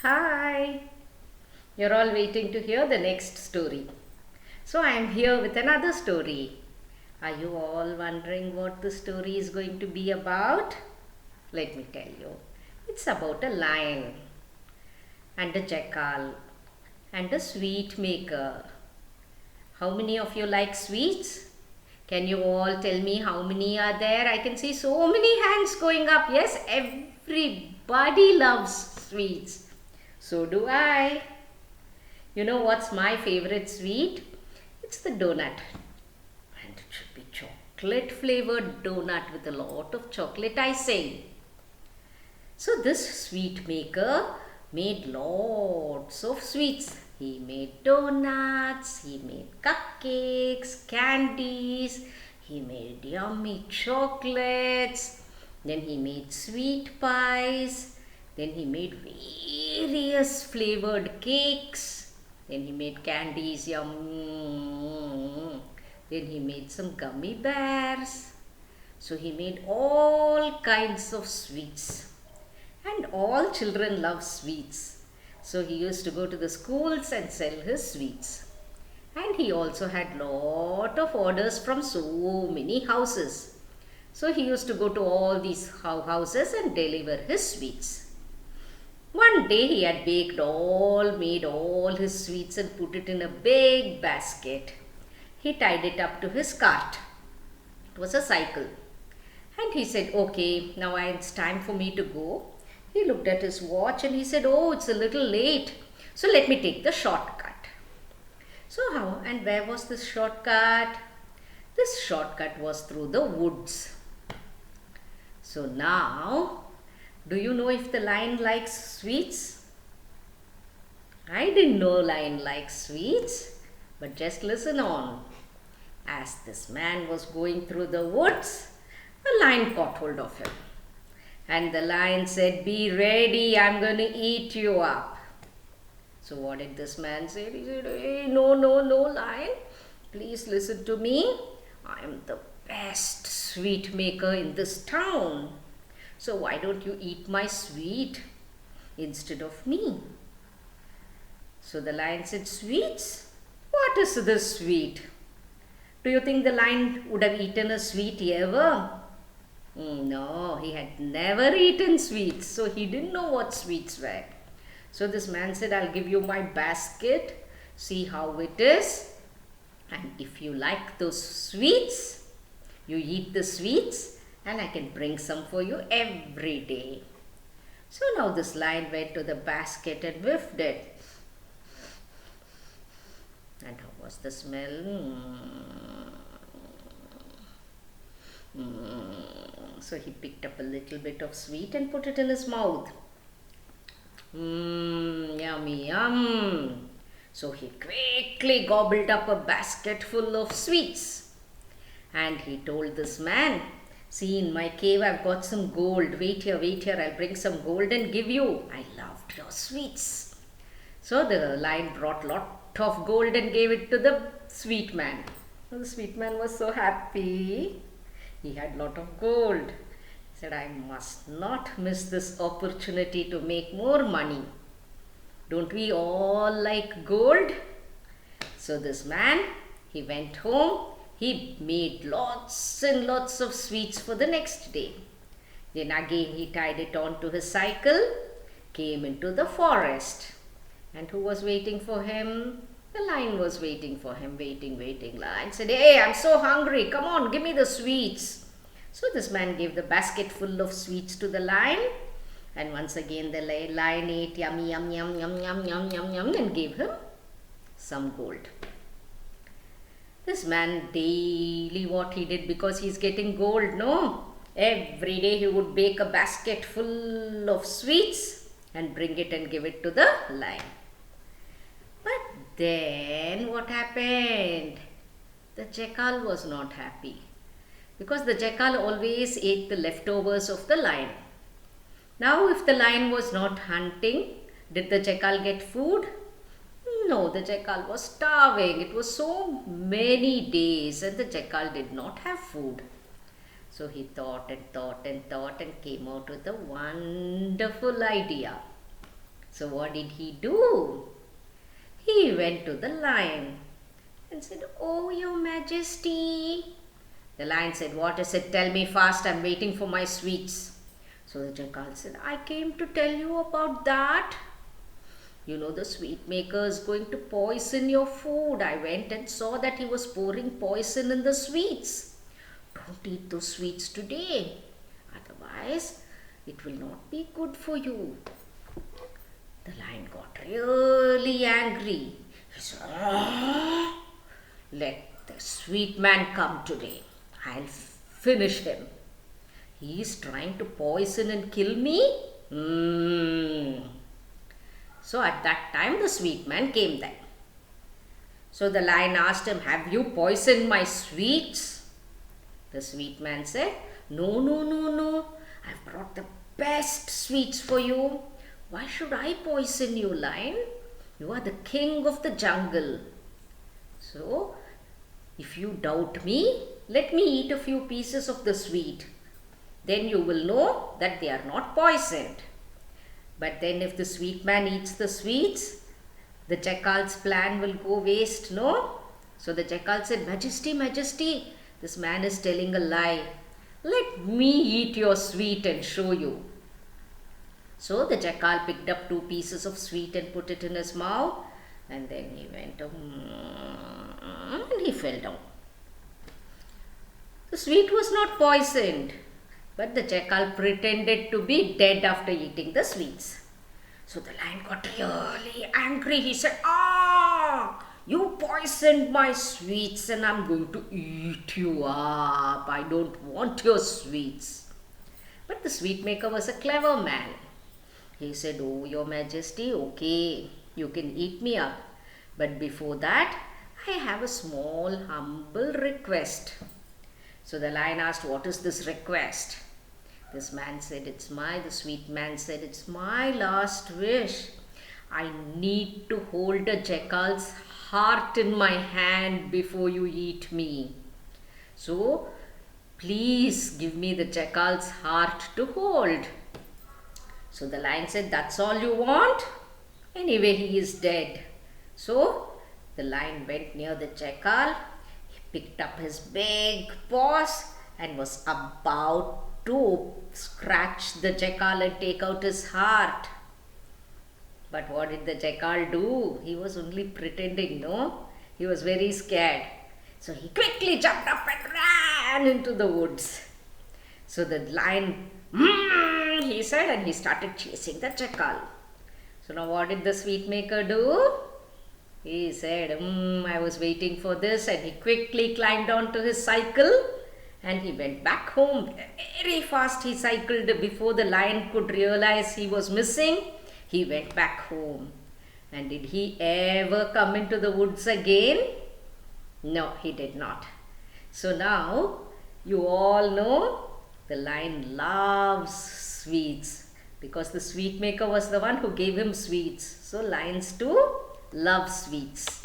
Hi, you're all waiting to hear the next story. So, I am here with another story. Are you all wondering what the story is going to be about? Let me tell you. It's about a lion and a jackal and a sweet maker. How many of you like sweets? Can you all tell me how many are there? I can see so many hands going up. Yes, everybody loves sweets. So do I. You know what's my favorite sweet? It's the donut. And it should be chocolate flavored donut with a lot of chocolate icing. So this sweet maker made lots of sweets. He made donuts, he made cupcakes, candies, he made yummy chocolates, then he made sweet pies, then he made various flavored cakes, then he made candies, yum. Then he made some gummy bears. So he made all kinds of sweets. And all children love sweets. So he used to go to the schools and sell his sweets. And he also had lot of orders from so many houses. So he used to go to all these houses and deliver his sweets. One day he had made all his sweets and put it in a big basket. He tied it up to his cart. It was a cycle. And he said, okay, now it's time for me to go. He looked at his watch and he said, oh, it's a little late. So let me take the shortcut. So how and where was this shortcut? This shortcut was through the woods. So now, do you know if the lion likes sweets? I didn't know lion likes sweets, but just listen on. As this man was going through the woods, a lion caught hold of him. And the lion said, be ready, I'm going to eat you up. So what did this man say? He said, hey, no, lion. Please listen to me. I am the best sweet maker in this town. So why don't you eat my sweet instead of me? So the lion said, sweets? What is this sweet? Do you think the lion would have eaten a sweet ever? No, he had never eaten sweets, so he didn't know what sweets were. So this man said, I'll give you my basket, see how it is. And if you like those sweets, you eat the sweets and I can bring some for you every day. So now this lion went to the basket and whiffed it. And how was the smell? So he picked up a little bit of sweet and put it in his mouth. Yummy, yum. So he quickly gobbled up a basket full of sweets. And he told this man, see, in my cave I've got some gold. Wait here, I'll bring some gold and give you. I loved your sweets. So the lion brought lot of gold and gave it to the sweet man. The sweet man was so happy. He had lot of gold. He said, I must not miss this opportunity to make more money. Don't we all like gold? So this man, he went home. He made lots and lots of sweets for the next day. Then again he tied it onto his cycle, came into the forest. And who was waiting for him? The lion was waiting for him, waiting. Lion said, hey, I'm so hungry. Come on, give me the sweets. So this man gave the basket full of sweets to the lion. And once again the lion ate yummy, yum, and gave him some gold. This man daily what he did, because he's getting gold, no? Every day he would bake a basket full of sweets and bring it and give it to the lion. But then what happened? The jackal was not happy, because the jackal always ate the leftovers of the lion. Now if the lion was not hunting, did the jackal get food? No, the jackal was starving. It was so many days and the jackal did not have food. So he thought and came out with a wonderful idea. So what did he do? He went to the lion and said, "Oh, your majesty." The lion said, "What is it? Tell me fast. I'm waiting for my sweets." So the jackal said, "I came to tell you about that. You know, the sweet maker is going to poison your food. I went and saw that he was pouring poison in the sweets. Don't eat those sweets today. Otherwise, it will not be good for you." The lion got really angry. He said, "Ah, let the sweet man come today. I'll finish him. He is trying to poison and kill me." So at that time the sweet man came there. So the lion asked him, "Have you poisoned my sweets?" The sweet man said, "No, no, no, no. I've brought the best sweets for you. Why should I poison you, lion? You are the king of the jungle. So, if you doubt me, let me eat a few pieces of the sweet. Then you will know that they are not poisoned." But then if the sweet man eats the sweets, the jackal's plan will go waste, no? So the jackal said, "Majesty, majesty, this man is telling a lie. Let me eat your sweet and show you." So the jackal picked up 2 pieces of sweet and put it in his mouth, and then he went and he fell down. The sweet was not poisoned, but the jackal pretended to be dead after eating the sweets. So the lion got really angry. He said, "Ah, you poisoned my sweets and I'm going to eat you up. I don't want your sweets." But the sweet maker was a clever man. He said, "Oh, your majesty, okay, you can eat me up. But before that, I have a small, humble request." So the lion asked, "What is this request?" The sweet man said, "It's my last wish. I need to hold a jackal's heart in my hand before you eat me. So, please give me the jackal's heart to hold." So the lion said, "That's all you want? Anyway, he is dead." So the lion went near the jackal. He picked up his big paws and was about to scratch the jackal and take out his heart. But what did the jackal do? He was only pretending, no? He was very scared. So he quickly jumped up and ran into the woods. So the lion, he said, and he started chasing the jackal. So now what did the sweet maker do? He said, "I was waiting for this," and he quickly climbed onto his cycle and he went back home. Very fast he cycled before the lion could realize he was missing. He went back home. And did he ever come into the woods again? No, he did not. So now you all know the lion loves sweets because the sweet maker was the one who gave him sweets. So lions too love sweets.